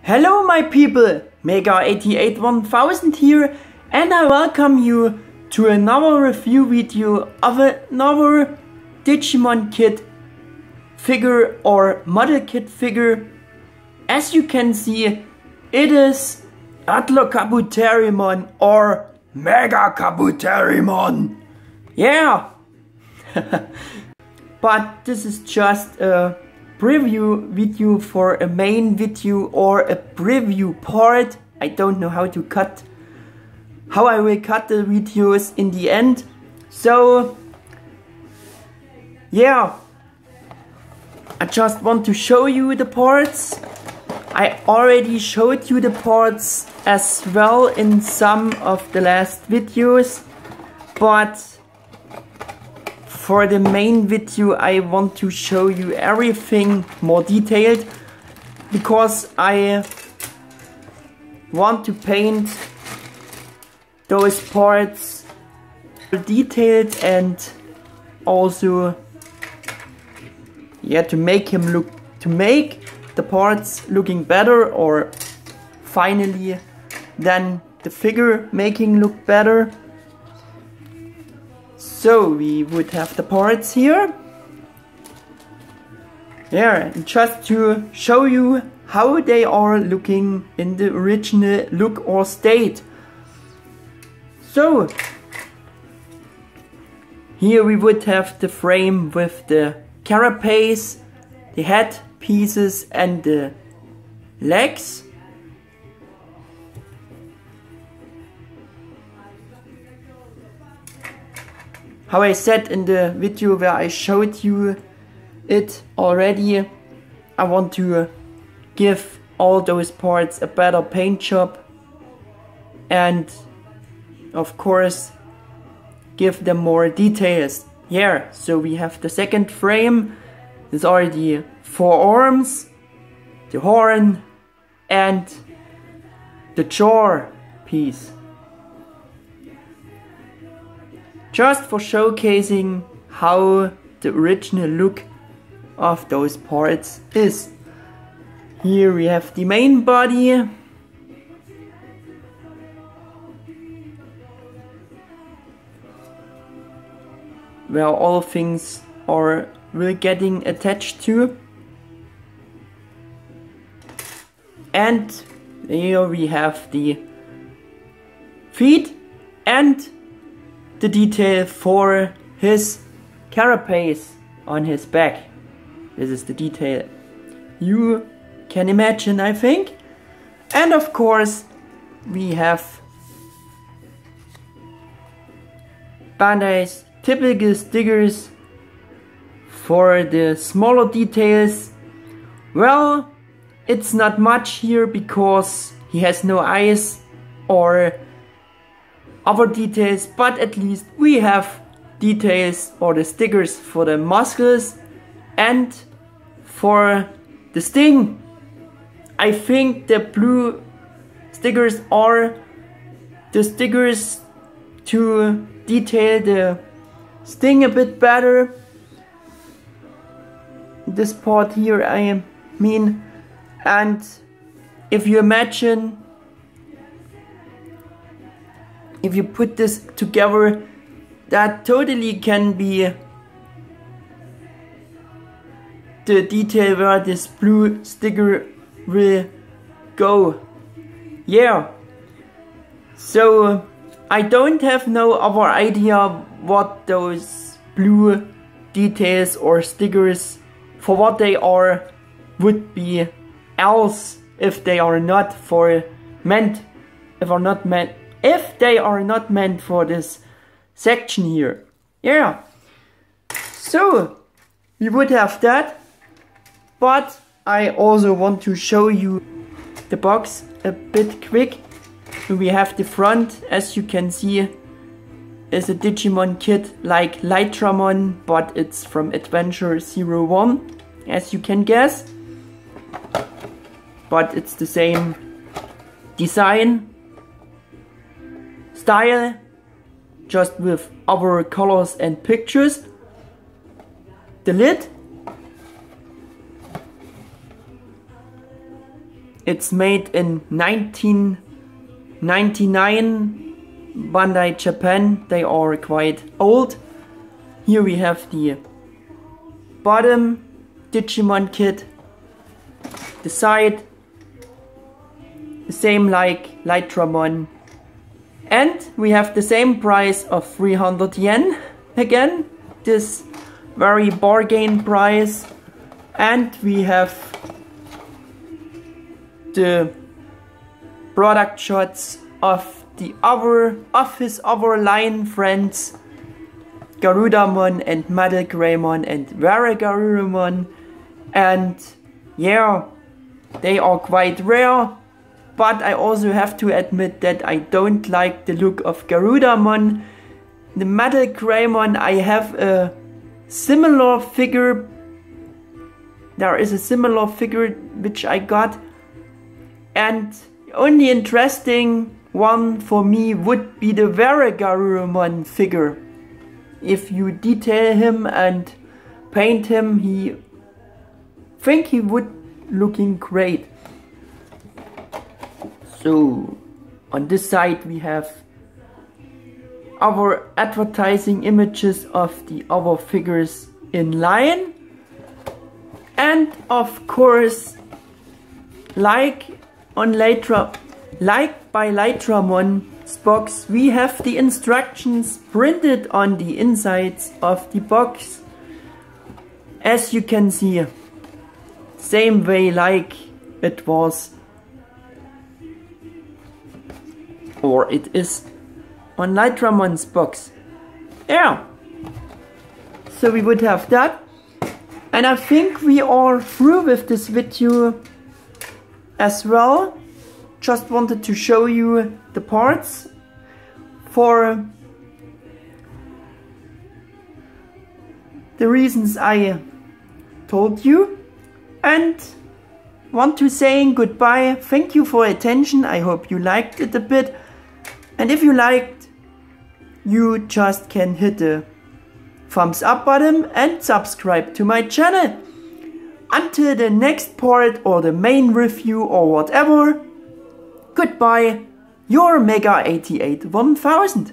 Hello my people, Mega88 1000 here, and I welcome you to another review video of another Digimon kit figure or model kit figure. As you can see, it is Atlur Kabuterimon or Mega Kabuterimon. Yeah! But this is just a preview video for a main video or a preview part. I don't know how I will cut the videos in the end. So yeah, I just want to show you the parts. I already showed you the parts as well in some of the last videos, but for the main video I want to show you everything more detailed, because I want to paint those parts detailed and also to make the parts looking better, or finally then the figure making look better. So we would have the parts here. Yeah, and just to show you how they are looking in the original look or state. So here we would have the frame with the carapace, the head pieces and the legs. How I said in the video where I showed you it already, I want to give all those parts a better paint job and of course give them more details. Here, so we have the second frame. There's already 4 arms, the horn and the jaw piece. Just for showcasing how the original look of those parts is. Here we have the main body. Where all things are really getting attached to. And here we have the feet and the detail for his carapace on his back. This is the detail you can imagine, I think. And of course we have Bandai's typical stickers for the smaller details. Well, it's not much here because he has no eyes or other details, but at least we have details or the stickers for the muscles and for the sting. I think the blue stickers are the stickers to detail the sting a bit better. This part here I mean, and if you imagine, if you put this together, that totally can be the detail where this blue sticker will go. Yeah, so I don't have no other idea what those blue details or stickers, for what they are, would be else if they are not if they are not meant for this section here. Yeah, so we would have that, but I also want to show you the box a bit quick. We have the front, as you can see, is a Digimon kit like Lightramon, but it's from Adventure 01, as you can guess. But it's the same design, style, just with other colors and pictures. The lid It's made in 1999, Bandai Japan. They are quite old. Here we have the bottom Digimon kit, the side, the same like Lightramon, and we have the same price of 300 yen again, this very bargain price. And we have the product shots of his other line friends, Garudamon and Metal Greymon and Garurumon. And yeah, they are quite rare, but I also have to admit that I don't like the look of Garudamon. The Metal Greymon, I have a similar figure. There is a similar figure which I got, and the only interesting one for me would be the Garurumon figure. If you detail him and paint him, he would looking great. So on this side we have our advertising images of the other figures in line. And of course, like by Lightramon's box, we have the instructions printed on the insides of the box. As you can see, same way like it was, or it is, on Lightramon's box. Yeah. So we would have that. And I think we are through with this video as well. Just wanted to show you the parts for the reasons I told you. And want to say goodbye. Thank you for attention. I hope you liked it a bit. And if you liked, you just can hit the thumbs up button and subscribe to my channel. Until the next part or the main review or whatever, goodbye, your Mega 88 1000.